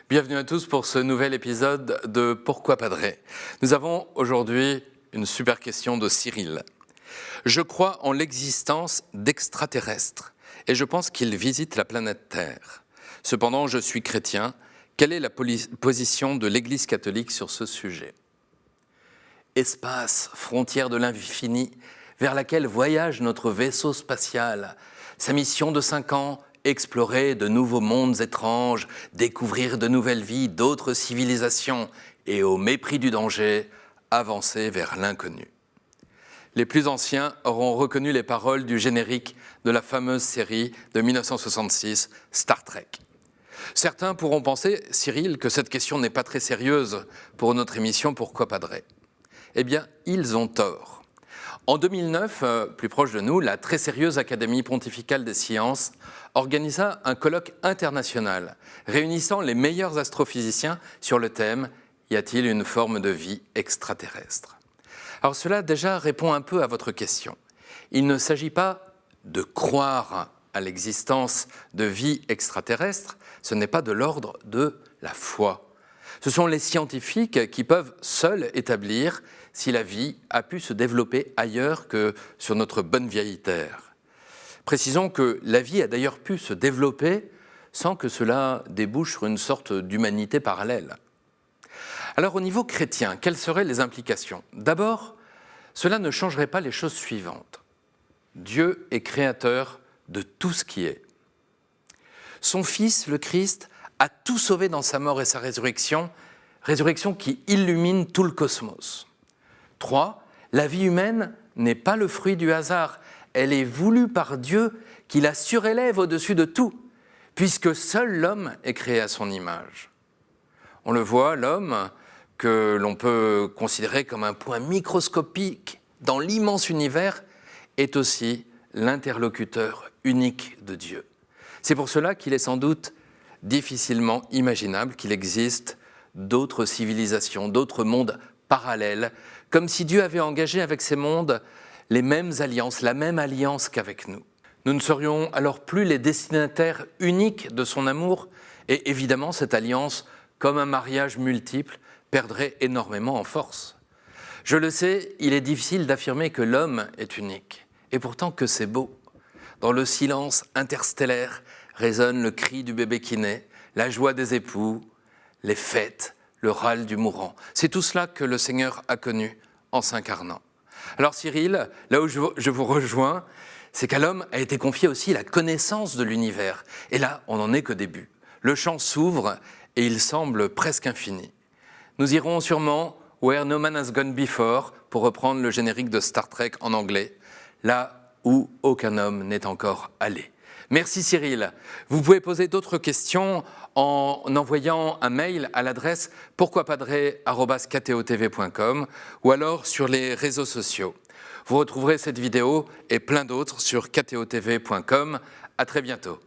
Bienvenue à tous pour ce nouvel épisode de Pourquoi Padré. Nous avons aujourd'hui une super question de Cyril. Je crois en l'existence d'extraterrestres et je pense qu'ils visitent la planète Terre. Cependant, je suis chrétien. Quelle est la position de l'Église catholique sur ce sujet ? Espace, frontière de l'infini, vers laquelle voyage notre vaisseau spatial. Sa mission de 5 ans, explorer de nouveaux mondes étranges, découvrir de nouvelles vies, d'autres civilisations et, au mépris du danger, avancer vers l'inconnu. Les plus anciens auront reconnu les paroles du générique de la fameuse série de 1966, Star Trek. Certains pourront penser, Cyril, que cette question n'est pas très sérieuse pour notre émission Pourquoi Padré ? Eh bien, ils ont tort. En 2009, plus proche de nous, la très sérieuse Académie pontificale des sciences organisa un colloque international réunissant les meilleurs astrophysiciens sur le thème « Y a-t-il une forme de vie extraterrestre ?» Alors cela déjà répond un peu à votre question. Il ne s'agit pas de croire à l'existence de vie extraterrestre, ce n'est pas de l'ordre de la foi. Ce sont les scientifiques qui peuvent seuls établir si la vie a pu se développer ailleurs que sur notre bonne vieille Terre. Précisons que la vie a d'ailleurs pu se développer sans que cela débouche sur une sorte d'humanité parallèle. Alors au niveau chrétien, quelles seraient les implications ? D'abord, cela ne changerait pas les choses suivantes. Dieu est créateur de tout ce qui est. Son Fils, le Christ, a tout sauvé dans sa mort et sa résurrection, résurrection qui illumine tout le cosmos. 3. La vie humaine n'est pas le fruit du hasard, elle est voulue par Dieu qui la surélève au-dessus de tout, puisque seul l'homme est créé à son image. On le voit, l'homme, que l'on peut considérer comme un point microscopique dans l'immense univers, est aussi l'interlocuteur unique de Dieu. C'est pour cela qu'il est sans doute difficilement imaginable qu'il existe d'autres civilisations, d'autres mondes parallèles, comme si Dieu avait engagé avec ces mondes les mêmes alliances, la même alliance qu'avec nous. Nous ne serions alors plus les destinataires uniques de son amour, et évidemment cette alliance, comme un mariage multiple, perdrait énormément en force. Je le sais, il est difficile d'affirmer que l'homme est unique, et pourtant que c'est beau. Dans le silence interstellaire résonne le cri du bébé qui naît, la joie des époux, les fêtes, le râle du mourant. C'est tout cela que le Seigneur a connu en s'incarnant. Alors Cyril, là où je vous rejoins, c'est qu'à l'homme a été confiée aussi la connaissance de l'univers. Et là, on n'en est qu'au début. Le champ s'ouvre et il semble presque infini. Nous irons sûrement « Where no man has gone before » pour reprendre le générique de Star Trek en anglais, là où aucun homme n'est encore allé. Merci Cyril. Vous pouvez poser d'autres questions en envoyant un mail à l'adresse pourquoipadré@ktotv.com ou alors sur les réseaux sociaux. Vous retrouverez cette vidéo et plein d'autres sur ktotv.com. À très bientôt.